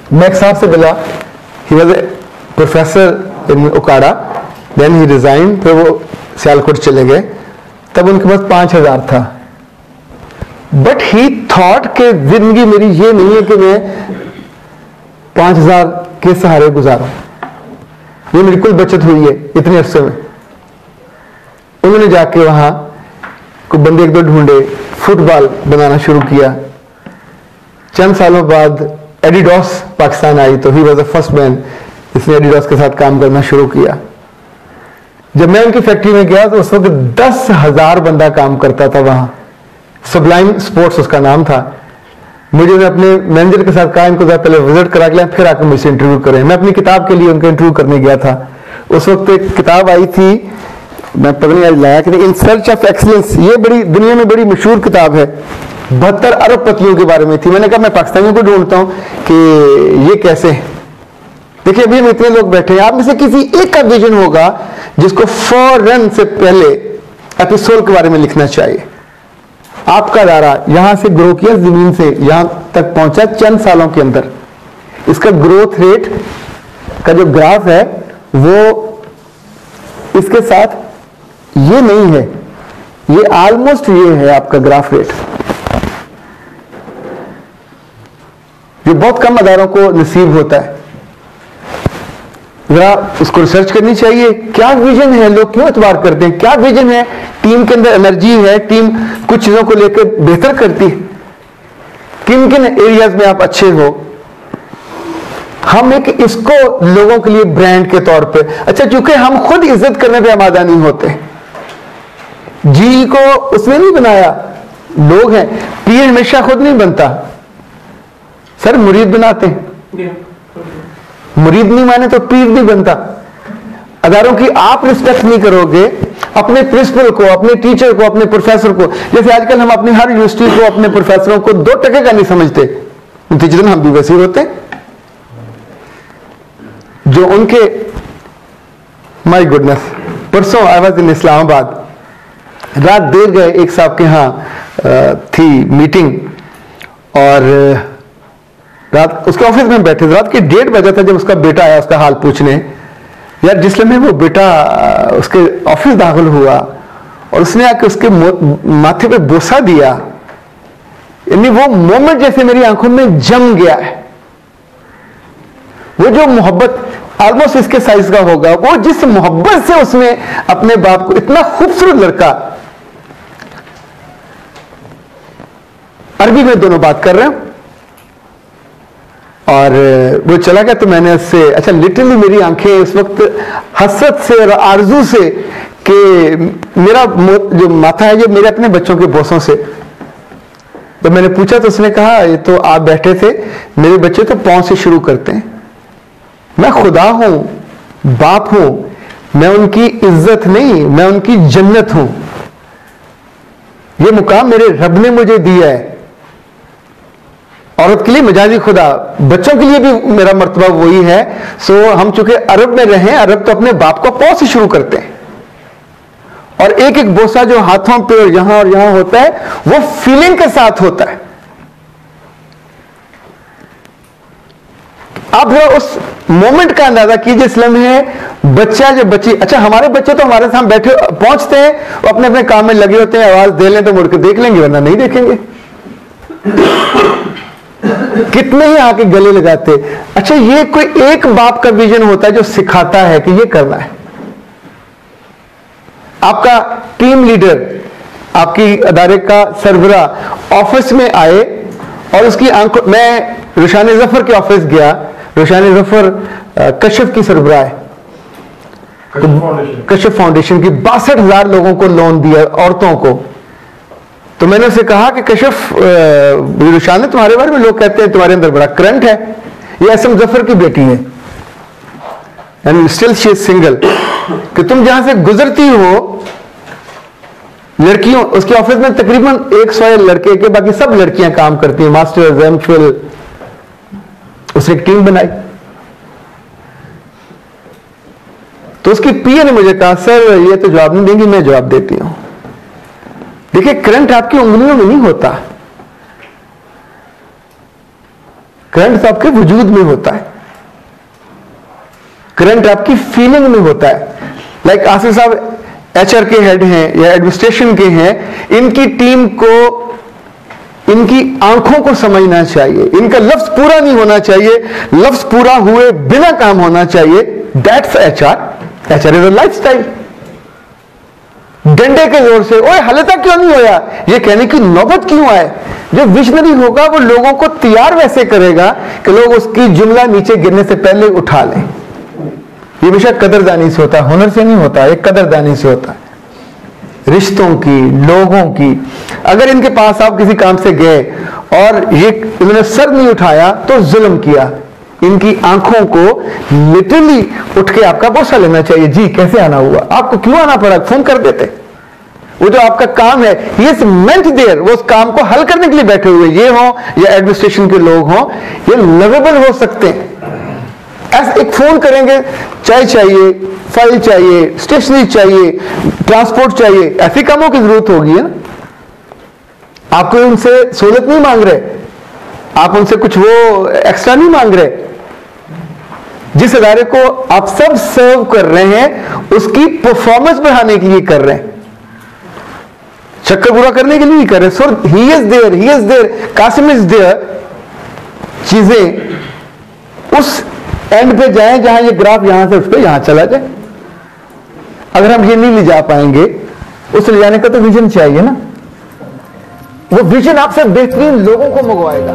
मैं एक साहब से मिला, he was a professor in Okara, then he resign, फिर वो सियालकोट चले गए, तब उनके पास 5,000 था। बट ही थॉट के जिंदगी मेरी ये नहीं है कि मैं 5,000 के सहारे गुजारूं, ये मेरी कुल बचत हुई है इतने अरसे में। उन्होंने जाके वहां कोई बंदे एक दो ढूंढे, फुटबॉल बनाना शुरू किया। चंद सालों बाद एडिडॉस पाकिस्तान आई तो he was the first man जिसने एडिडॉस के साथ काम करना शुरू किया। जब मैं उनकी फैक्ट्री में गया तो उस वक्त 10,000 बंदा काम करता था वहां। सबलाइम स्पोर्ट्स उसका नाम था। मुझे अपने मैनेजर के साथ कहा इनको पहले विजिट करा के फिर आकर मुझसे इंटरव्यू करें। मैं अपनी किताब के लिए उनका इंटरव्यू करने गया था। उस वक्त एक किताब आई थी, मैं पता नहीं आज लाया कि नहीं, इन सर्च ऑफ एक्सीलेंस। ये बड़ी दुनिया में बड़ी मशहूर किताब है, 72 अरब पतियों के बारे में थी। मैंने कहा मैं पाकिस्तानियों को ढूंढता हूं कि ये कैसे। देखिए अभी हम इतने लोग बैठे हैं, आप में से किसी एक का विजन होगा जिसको फौरन से पहले एपिसोड के बारे में लिखना चाहिए। आपका दायरा यहां से ग्रो किया, जमीन से यहां तक पहुंचा चंद सालों के अंदर। इसका ग्रोथ रेट का जो ग्राफ है वो इसके साथ ये नहीं है, ये ऑलमोस्ट ये है आपका ग्राफ रेट, जो बहुत कम अदारों को नसीब होता है। जरा उसको रिसर्च करनी चाहिए, क्या विजन है, लोग क्यों एतबार करते हैं, क्या विजन है, टीम के अंदर एनर्जी है, टीम कुछ चीजों को लेकर बेहतर करती है, किन किन एरियाज में आप अच्छे हो। हम एक इसको लोगों के लिए ब्रांड के तौर पे, अच्छा चूंकि हम खुद इज्जत करने पे आमादा नहीं होते, जी को उसने नहीं बनाया, लोग हैं। पीर हमेशा खुद नहीं बनता सर, मुरीद बनाते हैं। मुरीद नहीं माने तो पीर नहीं बनता। अदारों की आप रिस्पेक्ट नहीं करोगे, अपने प्रिंसिपल को, अपने टीचर को, अपने प्रोफेसर को, जैसे आजकल हम अपनी हर यूनिवर्सिटी को, अपने प्रोफेसरों को 2 टके का नहीं समझते, नतीजतन हम भी वैसे ही होते जो उनके। माय गुडनेस, परसों आई वाज इन इस्लामाबाद, रात देर गए, एक साहब के यहाँ थी मीटिंग और रात उसके ऑफिस में बैठे थे। रात के 1:30 बजा था जब उसका बेटा आया उसका हाल पूछने। यार जिस लम्हे वो बेटा उसके ऑफिस दाखिल हुआ और उसने आके उसके माथे पे बोसा दिया, यानी वो मोमेंट जैसे मेरी आंखों में जम गया है। वो जो मोहब्बत ऑलमोस्ट इसके साइज का होगा, वो जिस मोहब्बत से उसने अपने बाप को, इतना खूबसूरत लड़का, अरबी में दोनों बात कर रहे हैं, और वो चला गया। तो मैंने उससे, अच्छा लिटरली मेरी आंखें इस वक्त हसरत से और आरजू से कि मेरा जो माथा है ये मेरे अपने बच्चों के बोसों से। तो मैंने पूछा तो उसने कहा ये तो आप बैठे थे, मेरे बच्चे तो पांव से शुरू करते हैं। मैं खुदा हूं, बाप हूं, मैं उनकी इज्जत नहीं, मैं उनकी जन्नत हूं। ये मुकाम मेरे रब ने मुझे दिया है। औरत के लिए मजाजी खुदा, बच्चों के लिए भी मेरा मर्तबा वही है। सो हम चूंकि अरब में रहे, अरब तो अपने बाप को पांव से शुरू करते हैं, और एक एक बोसा जो हाथों पे और यहां होता है वो फीलिंग के साथ होता है। आप जरा उस मोमेंट का अंदाजा कीजिए, इस लम्हे बच्चा जब बच्ची, अच्छा हमारे बच्चे तो हमारे साथ बैठे पहुंचते हैं, वो अपने अपने काम में लगे होते हैं, आवाज दे लें तो मुड़ के देख लेंगे वरना नहीं देखेंगे। कितने ही आके गले लगाते। अच्छा ये कोई एक बाप का विजन होता है जो सिखाता है कि ये करना है। आपका टीम लीडर, आपकी अदारे का सरबरा ऑफिस में आए और उसकी आंखों, मैं रुशान जफर के ऑफिस गया, रुशान जफर कशिफ की सरबरा है, कशिफ फाउंडेशन की 62,000 लोगों को लोन दिया, औरतों को। तो मैंने उसे कहा कि कशिफ रुशान है, तुम्हारे बारे में लोग कहते हैं तुम्हारे अंदर बड़ा करंट है, ये एसएम जफर की बेटी है and still she is single, कि तुम जहां से गुजरती हो लड़कियों, उसके ऑफिस में तकरीबन 100 लड़के के, बाकी सब लड़कियां काम करती हैं, मास्टर्स, एमफिल। उसने एक टीम बनाई। तो उसकी पीए ने मुझे कहा सर ये तो जवाब नहीं देंगी, मैं जवाब देती हूं। देखिए करंट आपकी उंगलियों में नहीं होता, करंट तो आपके वजूद में होता है, करंट आपकी फीलिंग में होता है। लाइक आसिफ साहब एचआर के हेड हैं या एडमिनिस्ट्रेशन के हैं, इनकी टीम को इनकी आंखों को समझना चाहिए, इनका लफ्ज पूरा नहीं होना चाहिए, लफ्ज पूरा हुए बिना काम होना चाहिए। That's HR. HR is a lifestyle. डंडे के जोर से ओए हाले तक क्यों नहीं होया, ये कहने की नौबत क्यों आए। जो विजनरी होगा वो लोगों को तैयार वैसे करेगा कि लोग उसकी जुमला नीचे गिरने से पहले उठा लें। ये बेशक कदरदानी से होता है, हुनर से नहीं होता, एक कदरदानी से होता है, रिश्तों की, लोगों की। अगर इनके पास आप किसी काम से गए और ये इन्होंने सर नहीं उठाया तो जुल्म किया। इनकी आंखों को लिटरली उठ के आपका बोसा लेना चाहिए। जी कैसे आना हुआ, आपको क्यों आना पड़ा, फोन कर देते। वो जो आपका काम है, ही इज मेंट देयर, वो उस काम को हल करने के लिए बैठे हुए, ये हो या एडमिनिस्ट्रेशन के लोग हों, ये लवेबल हो सकते हैं। ऐसे एक फोन करेंगे, चाय चाहिए, फाइल चाहिए, स्टेशनरी चाहिए, ट्रांसपोर्ट चाहिए, ऐसे कामों की जरूरत होगी ना। आपको उनसे सहूलत नहीं मांग रहे, आप उनसे कुछ वो एक्स्ट्रा नहीं मांग रहे। जिस इदारे को आप सब सर्व कर रहे हैं उसकी परफॉर्मेंस बढ़ाने के लिए कर रहे हैं, चक्कर पूरा करने के लिए नहीं कर रहे। So he is there, Kasim is there. चीजें उस एंड पे जाएं जहां ये ग्राफ यहां से उस पे यहां चला जाए। अगर हम ये नहीं ले जा पाएंगे, उस ले जाने का तो विजन चाहिए ना। वो विजन आपसे बेहतरीन लोगों को मंगवाएगा।